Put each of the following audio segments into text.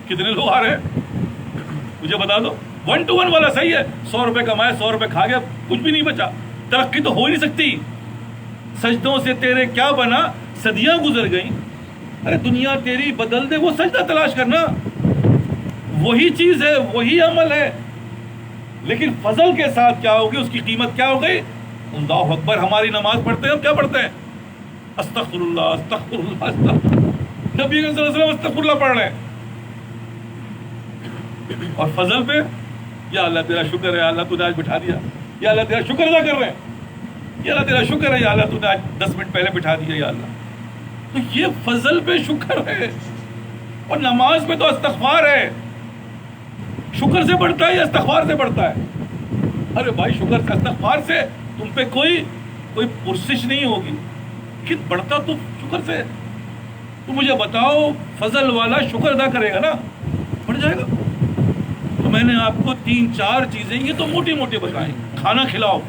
کتنے لوگ آ رہے ہیں مجھے بتا دو. 1 to 1 والا صحیح ہے, 100 روپے کمائے 100 روپے کھا گیا, کچھ بھی نہیں بچا, ترقی تو ہو ہی نہیں سکتی. سجدوں سے تیرے کیا بنا, صدیاں گزر گئیں. ارے دنیا تیری بدل دے, وہ سجدہ تلاش کرنا, وہی چیز ہے, وہی عمل ہے. لیکن فضل کے ساتھ کیا ہوگی, اس کی قیمت کیا ہو گئی. اللہ اکبر, ہماری نماز پڑھتے ہیں ہم کیا پڑھتے ہیں, استغفر اللہ استغفر اللہ استغفر. نبی صلی اللہ علیہ وسلم استغفر اللہ پڑھ رہے ہیں. اور فضل پہ یا اللہ تیرا شکر ہے, اللہ تو نے آج بٹھا دیا, یا اللہ تیرا شکر ادا کر رہے ہیں, یا اللہ تیرا شکر ہے, یا اللہ تو نے آج 10 منٹ پہلے بٹھا دیا, یا اللہ. تو یہ فضل پہ شکر ہے. اور نماز پہ تو استغفار ہے. شکر سے بڑھتا ہے یا استغفار سے بڑھتا ہے؟ ارے بھائی شکر سے استغفار سے تم پہ کوئی پرسش نہیں ہوگی, کہ بڑھتا تو شکر سے. تو مجھے بتاؤ, فضل والا شکر ادا کرے گا نا, بڑھ جائے گا. تو میں نے آپ کو 3-4 چیزیں, یہ تو موٹی موٹی بتائیں. کھانا کھلاؤ,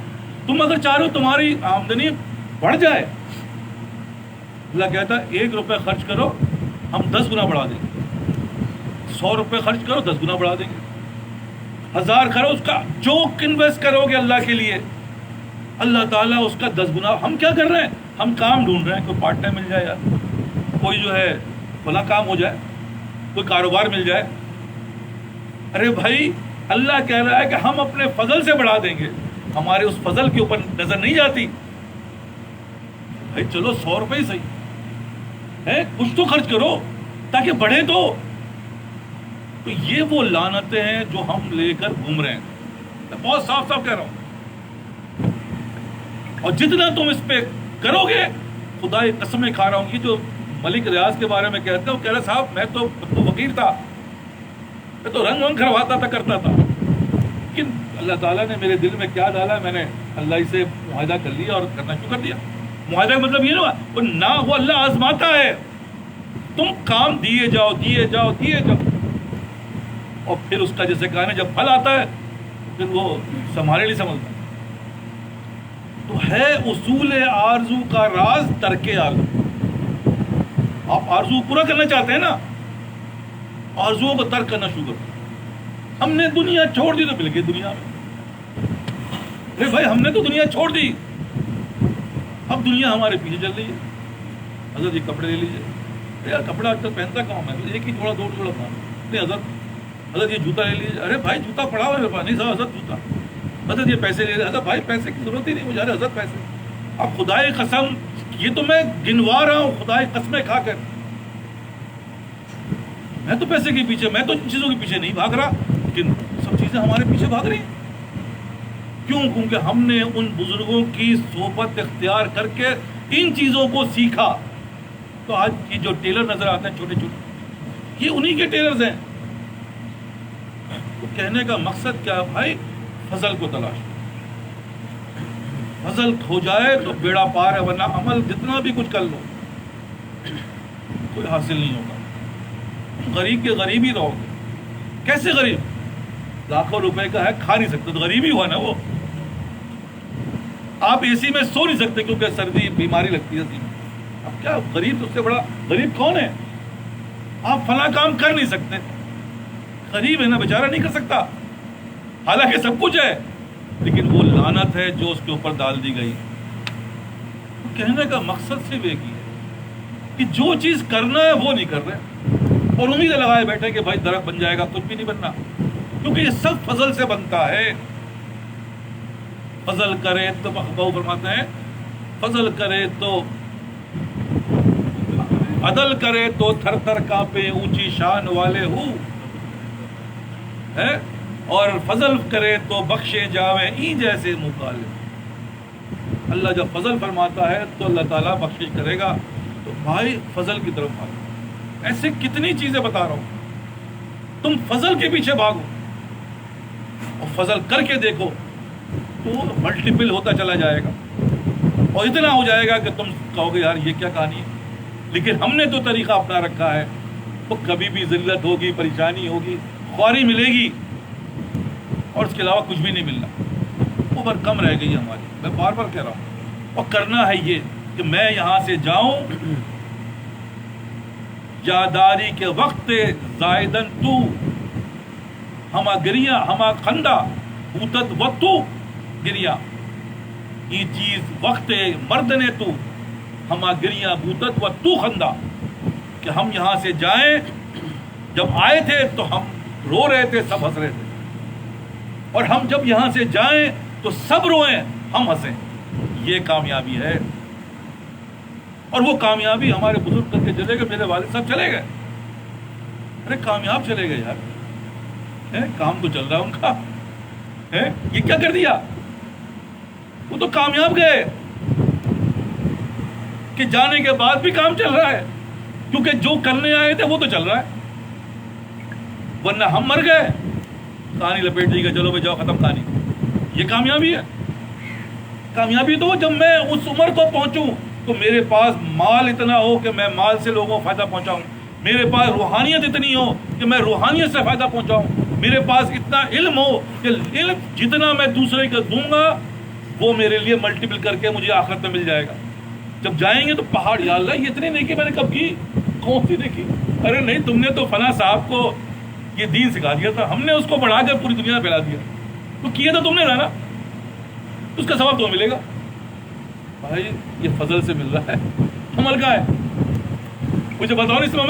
تم اگر چاہ رہے ہو تمہاری آمدنی بڑھ جائے, اللہ کہتا ہے 1 روپے خرچ کرو ہم 10 گنا بڑھا دیں گے. 100 روپے خرچ کرو 10 گنا بڑھا دیں گے. 1000 کرو, اس کا جو انویسٹ کرو گے اللہ کے لیے, اللہ تعالیٰ اس کا 10 گنا. ہم کیا کر رہے ہیں, ہم کام ڈھونڈ رہے ہیں, کوئی پارٹ ٹائم مل جائے یار, کوئی جو ہے فلاں کام ہو جائے, کوئی کاروبار مل جائے. ارے بھائی اللہ کہہ رہا ہے کہ ہم اپنے فضل سے بڑھا دیں گے, ہمارے اس فضل کے اوپر نظر نہیں جاتی. بھائی چلو 100 روپے ہی صحیح ہے, کچھ تو خرچ کرو تاکہ بڑھے. تو یہ وہ لعنتیں ہیں جو ہم لے کر گھوم رہے ہیں. میں بہت صاف صاف کہہ رہا ہوں. اور جتنا تم اس پہ کرو گے, خدا کی قسمیں کھا رہا ہوں, یہ جو ملک ریاض کے بارے میں کہتے ہیں, وہ کہہ رہے صاحب میں تو فقیر تھا, میں تو رنگ ونگ کرواتا تھا, کرتا تھا, لیکن اللہ تعالیٰ نے میرے دل میں کیا ڈالا, میں نے اللہ سے معاہدہ کر لیا اور کرنا شروع کر دیا. معاہدہ کا مطلب یہ نہ وہ اللہ آزماتا ہے, تم کام دیے جاؤ دیے جاؤ دیے جاؤ, اور پھر اس کا جیسے کہا نا جب پھل آتا ہے پھر وہ سنبھالے نہیں سنبھلتا. تو ہے اصول آرزو کا راز ترک آرزو. آپ آرزو پورا کرنا چاہتے ہیں نا, آرزوؤں کو ترک کرنا شروع کرو. ہم نے دنیا چھوڑ دی تو مل گئی دنیا میں. ارے بھائی ہم نے تو دنیا چھوڑ دی, اب دنیا ہمارے پیچھے چل رہی ہے. حضرت یہ کپڑے لے لیجیے, یار کپڑا آج تک پہنتا کہاں میں, ایک ہی تھوڑا 2 ٹکڑا بنا. نہیں حضرت یہ جوتا لے لیجیے. ارے بھائی جوتا پڑا ہوا میرے پاس, نہیں صاحب حضرت جوتا. حضرت یہ پیسے لے لیجیے. حضرت بھائی پیسے کی ضرورت ہی نہیں مجھے. حضرت پیسے, اب خدا کی قسم یہ تو میں گنوا رہا ہوں, خدا کی قسمیں کھا کر. میں تو پیسے کے پیچھے, میں تو ان چیزوں کے پیچھے نہیں بھاگ رہا, لیکن سب چیزیں ہمارے پیچھے بھاگ رہی ہیں. کیوں؟ کیونکہ ہم نے ان بزرگوں کی صحبت اختیار کر کے ان چیزوں کو سیکھا. تو آج یہ جو ٹیلر نظر آتے ہیں چھوٹے چھوٹے, یہ انہی کے ٹیلرز ہیں. تو کہنے کا مقصد کیا بھائی, فضل کو تلاش. فضل ہو جائے تو بیڑا پار ہے, ورنہ عمل جتنا بھی کچھ کر لو کوئی حاصل نہیں ہوگا. غریب کے غریب ہی رہو گے. کیسے غریب, لاکھوں روپے کا ہے کھا نہیں سکتے تو غریب ہی ہوا نا وہ. آپ اے سی میں سو نہیں سکتے کیونکہ سردی بیماری لگتی ہے اسی میں. اب کیا غریب, اس سے بڑا غریب کون ہے؟ آپ فلاں کام کر نہیں سکتے, غریب ہے نا بیچارہ, نہیں کر سکتا, حالانکہ سب کچھ ہے, لیکن وہ لعنت ہے جو اس کے اوپر ڈال دی گئی. کہنے کا مقصد صرف ایک ہی ہے کہ جو چیز کرنا ہے وہ نہیں کر رہے, اور امیدیں لگائے بیٹھے کہ بھائی درخت بن جائے گا. کچھ بھی نہیں بننا, کیونکہ یہ سب فضل سے بنتا ہے. فضل کرے تو بہو فرماتے ہیں, فضل کرے تو عدل کرے تو تھر تھر کانپے اونچی شان والے ہوں ہے, اور فضل کرے تو بخشے جاوے ای جیسے مکالے. اللہ جب فضل فرماتا ہے تو اللہ تعالیٰ بخشش کرے گا. تو بھائی فضل کی طرف بھاگو. ایسے کتنی چیزیں بتا رہا ہوں, تم فضل کے پیچھے بھاگو اور فضل کر کے دیکھو تو ملٹیپل ہوتا چلا جائے گا, اور اتنا ہو جائے گا کہ تم کہو گے یار یہ کیا کہانی ہے. لیکن ہم نے تو طریقہ اپنا رکھا ہے, تو کبھی بھی ذلت ہوگی, پریشانی ہوگی, خواری ملے گی, اور اس کے علاوہ کچھ بھی نہیں ملنا. اوپر کم رہ گئی ہماری. میں بار بار کہہ رہا ہوں, اور کرنا ہے یہ کہ میں یہاں سے جاؤں, یاداری کے وقت زائدن تو، ہما گریاں ہما خندہ بوتت و تو گریاں، یہ چیز وقت مرد نے تو، ہما گریاں بوتت و تو خندہ، کہ ہم یہاں سے جائیں، جب آئے تھے تو ہم رو رہے تھے، سب ہنس رہے تھے، اور ہم جب یہاں سے جائیں تو سب روئیں، ہم ہنسیں۔ یہ کامیابی ہے، اور وہ کامیابی ہمارے بزرگ کر کے چلے گئے، میرے والد صاحب چلے گئے، ارے کامیاب چلے گئے یار، کام تو چل رہا ان کا، یہ کیا کر دیا؟ وہ تو کامیاب گئے کہ جانے کے بعد بھی کام چل رہا ہے، کیونکہ جو کرنے آئے تھے وہ تو چل رہا ہے، ورنہ ہم مر گئے، کہانی لپیٹ دی گئی، چلو بھائی جاؤ ختم کہانی۔ یہ کامیابی ہے۔ کامیابی تو جب میں اس عمر کو پہنچوں تو میرے پاس مال اتنا ہو کہ میں مال سے لوگوں کو فائدہ پہنچاؤں، میرے پاس روحانیت اتنی ہو کہ میں روحانیت سے فائدہ پہنچاؤں، میرے پاس اتنا علم ہو کہ علم جتنا میں دوسرے کو دوں گا وہ میرے لیے ملٹیپل کر کے مجھے آخرت میں مل جائے گا۔ جب جائیں گے تو پہاڑ، یا اللہ یہ اتنی نیکی میں نے کب کی؟ کون سی نیکی؟ ارے نہیں، تم نے تو فلاں صاحب کو یہ دین سکھا دیا تھا، ہم نے اس کو بڑھا کر پوری دنیا میں پھیلا دیا، تو کیا تو تم نے رہا، اس کا ثواب تمہیں ملے گا۔ بھائی یہ فضل سے مل رہا ہے، عمل کا ہے، مجھے بتاؤ اس میں